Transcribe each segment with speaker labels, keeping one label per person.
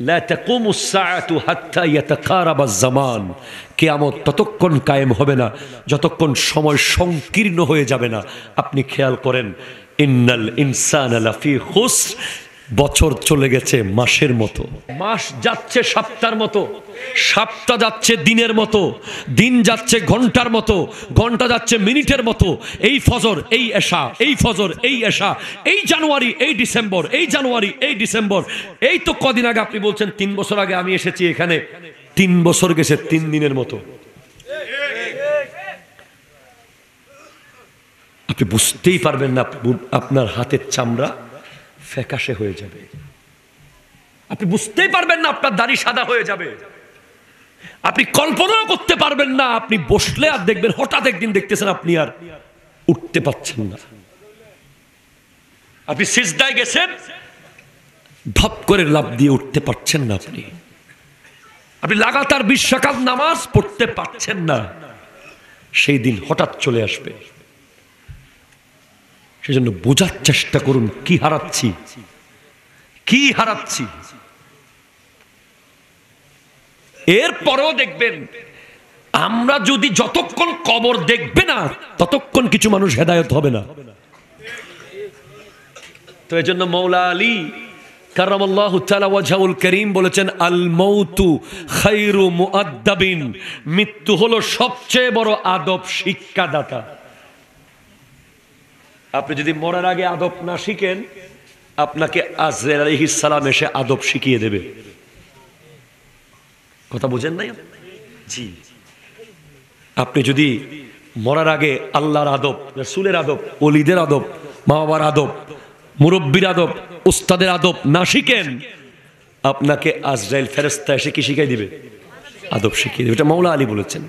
Speaker 1: লা তাকুমুস সাআতু হাত্তা ইয়াতাকারাবাজ জামান, কিয়ামত ততক্ষণ কায়েম হবে না যতক্ষণ সময় সংকীর্ণ হয়ে যাবে না। আপনি খেয়াল করেন, ইন্নাল ইনসানা লাফি খুসর, বছর চলে গেছে মাসের মতো, মাস যাচ্ছে সপ্তাহের মতো, সপ্তাহ যাচ্ছে দিনের মতো, দিন যাচ্ছে ঘন্টার মতো, ঘন্টা যাচ্ছে মিনিটের মতো। এই ফজর, এই এশা, এই ফজর, এই এশা, এই জানুয়ারি, এই ডিসেম্বর, এই জানুয়ারি, এই ডিসেম্বর। এই তো কদিন আগে আপনি বলছেন 3 বছর আগে আমি এসেছি এখানে, 3 বছর গেছে 3 দিনের মতো। আপনি বুঝতেই পারবেন না, আপনার হাতের চামড়া ফ্যাকাশে হয়ে যাবে, আপনি বুঝতেই পারবেন না আপনার দাড়ি সাদা হয়ে যাবে, আপনি কল্পনাও করতে পারবেন না। আপনি বসলে আর দেখবেন হঠাৎ একদিন দেখতেছেন আপনি আর উঠতে পারছেন না। আপনি সিজদায় গেছেন, ধপ করে লাফ দিয়ে উঠতে পারছেন না, আপনি লাগাতার 20 রাকাত নামাজ পড়তে পারছেন না। সেই দিন হঠাৎ চলে আসবে। সেজন্য বোঝার চেষ্টা করুন কি হারাচ্ছি, কি হারাচ্ছি। এরপরেও দেখবেন আমরা যদি যতক্ষণ কবর দেখবে না ততক্ষণ কিছু মানুষ হেদায়েত হবে না। তো এই জন্য মৌলা আলী কারামাল্লাহু তাআলা ওয়াজহুল কারীম বলেছেন, আল মাউতু খায়রু মুআদ্দাবিন, মৃত্যু হলো সবচেয়ে বড় আদব শিক্ষাদাতা। আপনি যদি মরার আগে আদব না শিখেন, আপনাকে আজরাইল আলাইহিস সালাম এসে আদব শিখিয়ে দেবে। কথা বুঝেন নাই? জি, আপনি যদি মরার আগে আল্লাহর আদব, রাসূলের আদব, ওলিদের আদব, মা বাবার আদব, মুরব্বির আদব, উস্তাদের আদব না শিখেন, আপনাকে আজরাইল ফেরেশতা এসে কি শিখাই দিবে? আদব শিখিয়ে দেবে। এটা মৌলা আলী বলেছেন।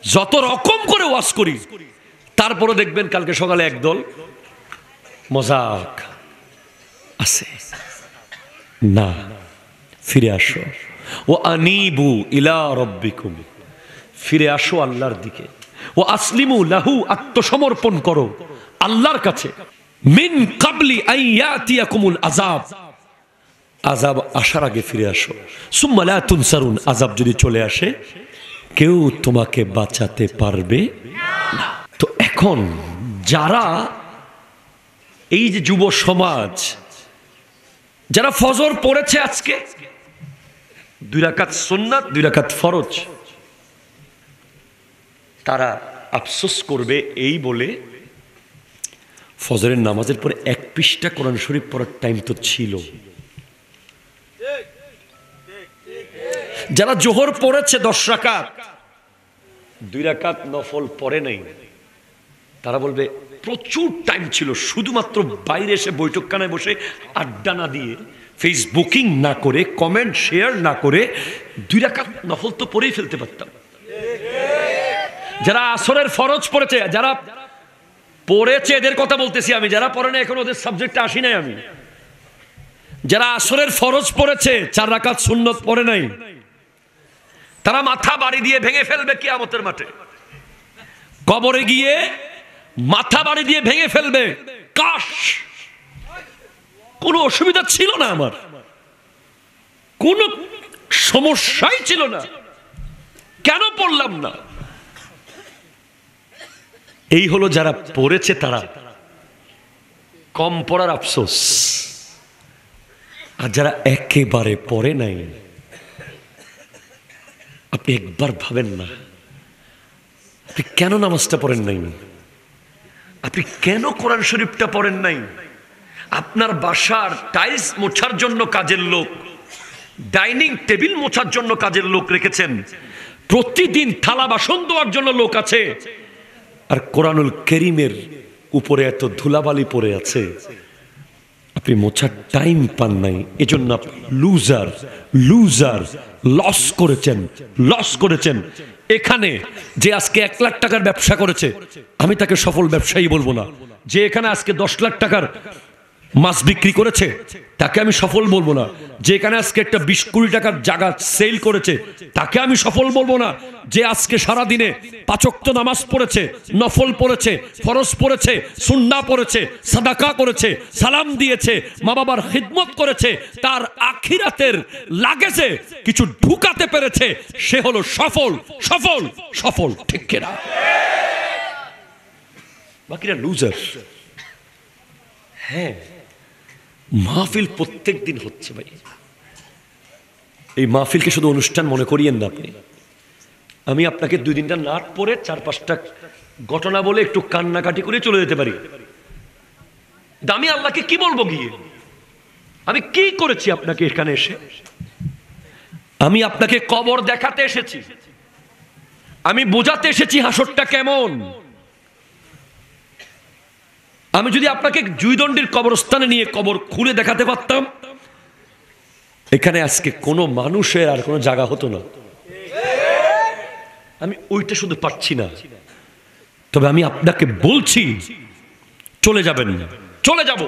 Speaker 1: যত রকম করে ওয়াজ করি, তারপরে দেখবেন কালকে সকালে একদল মজাক আছে। না, ফিরে আসো, ও আনিবু ইলা রাব্বিকুম, ফিরে আসো আল্লাহর দিকে, ও আসলিমু লাহু, আত্মসমর্পণ করো আল্লাহর কাছে। মিন কাবলি আইয়াতিয়াকুমুল আযাব, আযাব আসার আগে ফিরে আসো। সুম্মা লা তুনসারুন, আযাব যদি চলে আসে কেউ তোমাকে বাঁচাতে পারবে না। তো এখন যারা এই যে যুব সমাজ, যারা ফজর পড়েছে আজকে 2 রাকাত সুন্নাত 2 রাকাত ফরজ, তারা আফসোস করবে এই বলে, ফজরের নামাজের পরে 1 পৃষ্ঠা কোরআন শরীফ পড়ার টাইম তো ছিল। যারা জোহর পড়েছে 10 রাকাত, 2 রাকাত নফল পড়ে নাই, তারা বলবে প্রচুর টাইম ছিল, শুধুমাত্র বাইরে এসে বৈঠকখানায় বসে আড্ডা না দিয়ে, ফেসবুকিং না করে, কমেন্ট শেয়ার না করে 2 রাকাত নফল তো পড়েই ফেলতে পারতাম। যারা আসরের ফরজ পড়েছে, যারা পড়েছে এদের কথা বলতেছি আমি, যারা পড়ে না এখন ওদের সাবজেক্টে আসি নাই আমি। যারা আসরের ফরজ পড়েছে, 4 রাকাত সুন্নত পড়ে নাই, তারা মাথা বাড়ি দিয়ে ভেঙে ফেলবে কিয়ামতের মাঠে। কবরে গিয়ে মাথা বাড়ি দিয়ে ভেঙে ফেলবে, কাশ কোনো অসুবিধা ছিল না, আমার কোনো সমস্যাই ছিল না, কেন পড়লাম না। এই হলো যারা পড়েছে, তারা কম পড়ার আফসোস। আর যারা একেবারে পড়ে নাই, আপনি একবার ভাবেন না আপনি কেন নামাজটা পড়েন নাই, আপনি কেন কোরআন শরীফটা পড়েন নাই। আপনার বাসার টাইলস মোছার জন্য কাজের লোক, ডাইনিং টেবিল মোছার জন্য কাজের লোক রেখেছেন, প্রতিদিন থালা বাসন দেওয়ার জন্য লোক আছে, আর কোরআনুল কারীমের উপরে এত ধুলাবালি পড়ে আছে, আপনি মোছার টাইম পান নাই। এজন্য লুজার লুজার, লস করেছেন, লস করেছেন। এখানে যে আজকে 1 লাখ টাকার ব্যবসা করেছে, আমি তাকে সফল ব্যবসায়ী বলবো না। যে এখানে আজকে 10 লাখ টাকার মাছ বিক্রি করেছে তাকে আমি সফল বলবো না। যেখানে আজকে একটা 20 কোটি টাকার জায়গা সেল করেছে তাকে আমি সফল বলবো না। যে আজকে সারা দিনে 5 ওয়াক্ত নামাজ পড়েছে, নফল পড়েছে, ফরজ পড়েছে, সুন্নাহ পড়েছে, সাদাকা করেছে, সালাম দিয়েছে, মা বাবার খিদমত করেছে, তার আখিরাতের লাগেজে কিছু ঢুকাতে পেরেছে, সে হলো সফল সফল সফল। ঠিক কিনা? বাকিরা লুজার। হ্যাঁ, মাহফিল প্রত্যেক দিন হচ্ছে ভাই। এই মাহফিলকে শুধু অনুষ্ঠান মনে করিয়েন না আপনি। আমি আপনাকে 2-3টা নাট পরে 4-5টা ঘটনা বলে একটু কান্নাকাটি করে চলে যেতে পারি। আমি আল্লাহকে কি বলবো গিয়ে? আমি কি করেছি আপনাকে এখানে এসে? আমি আপনাকে কবর দেখাতে এসেছি, আমি বোঝাতে এসেছি হাসরটা কেমন। আমি যদি আপনাকে জুইদণ্ডির কবরস্থানে নিয়ে কবর খুলে দেখাতে পারতাম, এখানে আজকে কোনো মানুষের আর কোনো জায়গা হতো না। আমি ওইটা শুধু পাচ্ছি না, তবে আমি আপনাকে বলছি চলে যাবেন, চলে যাব,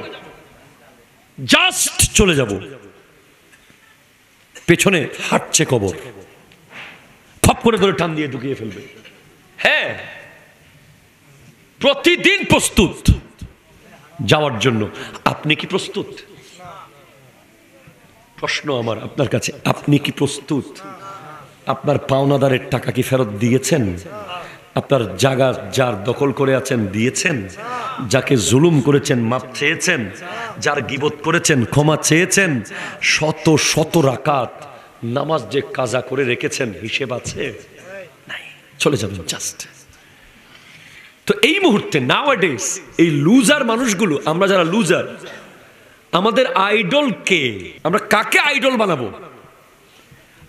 Speaker 1: জাস্ট চলে যাব। পেছনে হাঁটছে কবর, খপ করে ধরে টান দিয়ে ঢুকিয়ে ফেলবে। হ্যাঁ, প্রতিদিন প্রস্তুত যাওয়ার জন্য। আপনি কি প্রস্তুত? প্রশ্ন আমার আপনার কাছে, আপনি কি প্রস্তুত? আপনার পাওনাদারের টাকা কি ফেরত দিয়েছেন? আপনার জায়গা যার দখল করে আছেন দিয়েছেন? যাকে জুলুম করেছেন মাপ চেয়েছেন? যার গীবত করেছেন ক্ষমা চেয়েছেন? শত শত রাকাত নামাজ যে কাজা করে রেখেছেন হিসেব আছে? নাই, চলে যাবেন জাস্ট। তো এই মুহূর্তে নাওয়াডেজ এই লুজার মানুষগুলো, আমরা যারা লুজার, আমাদের আইডল কে? আমরা কাকে আইডল বানাবো?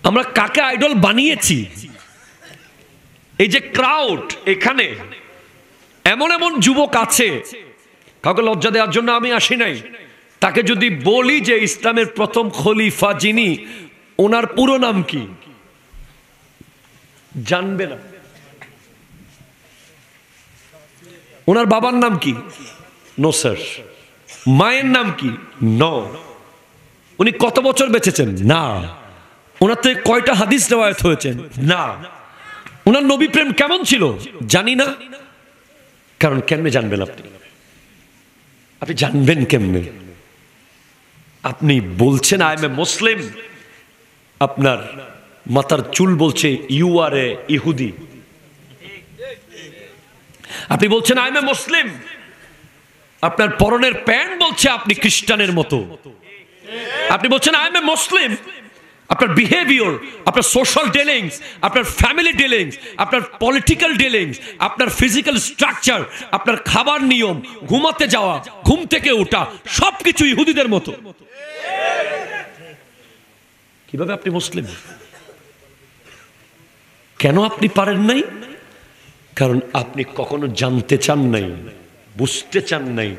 Speaker 1: আমরা কাকে আইডল বানিয়েছি? এই যে ক্রাউড, এখানে এমন এমন যুবক আছে, কাউকে লজ্জা দেওয়ার জন্য আমি আসি নাই। তাকে যদি বলি যে ইসলামের প্রথম খলিফা যিনি, ওনার পুরো নাম কি, জানবে না। ওনার বাবার নাম কি? No sir. মায়ের নাম কি? নো। উনি কত বছর বেঁচেছেন? না। ওনার থেকে কয়টা হাদিস রিওয়ায়াত হয়েছে? না। ওনার নবী প্রেম কেমন ছিল? জানি না। কারণ কেমনে জানবেন আপনি? আপনি জানবেন কেমনে? আপনি বলছেন আই এম এ মুসলিম, আপনার মাথার চুল বলছে ইউ আর এ ইহুদি। আপনি বলছেন আই এম এ মুসলিম, আপনার পরনের প্যান্ট বলছে আপনি খ্রিস্টানের মতো। আপনি বলছেন আই এম এ মুসলিম, আপনার বিহেভিয়ার, আপনার সোশ্যাল ডিলিংস, আপনার ফ্যামিলি ডিলিংস, আপনার পলিটিক্যাল ডিলিংস, আপনার ফিজিক্যাল স্ট্রাকচার, আপনার খাবার নিয়ম, ঘুমাতে যাওয়া, ঘুম থেকে ওঠা, সবকিছু ইহুদিদের মতো। কিভাবে আপনি মুসলিম? কেন আপনি পারেন নাই? কারণ আপনি কখনো জানতে চান নাই, বুঝতে চান নাই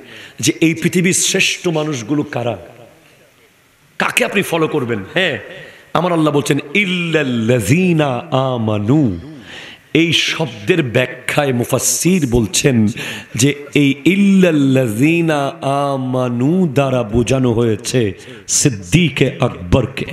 Speaker 1: যে এই পৃথিবীর শ্রেষ্ঠ মানুষগুলো কারা, কাকে আপনি ফলো করবেন। হ্যাঁ, আমার আল্লাহ বলছেন ইল্লাল্লাযীনা আমানু। এই শব্দের ব্যাখ্যায় মুফাসসির বলছেন যে এই ইল্লাল্লাযীনা আমানু দ্বারা বোঝানো হয়েছে সিদ্দিকে আকবরকে।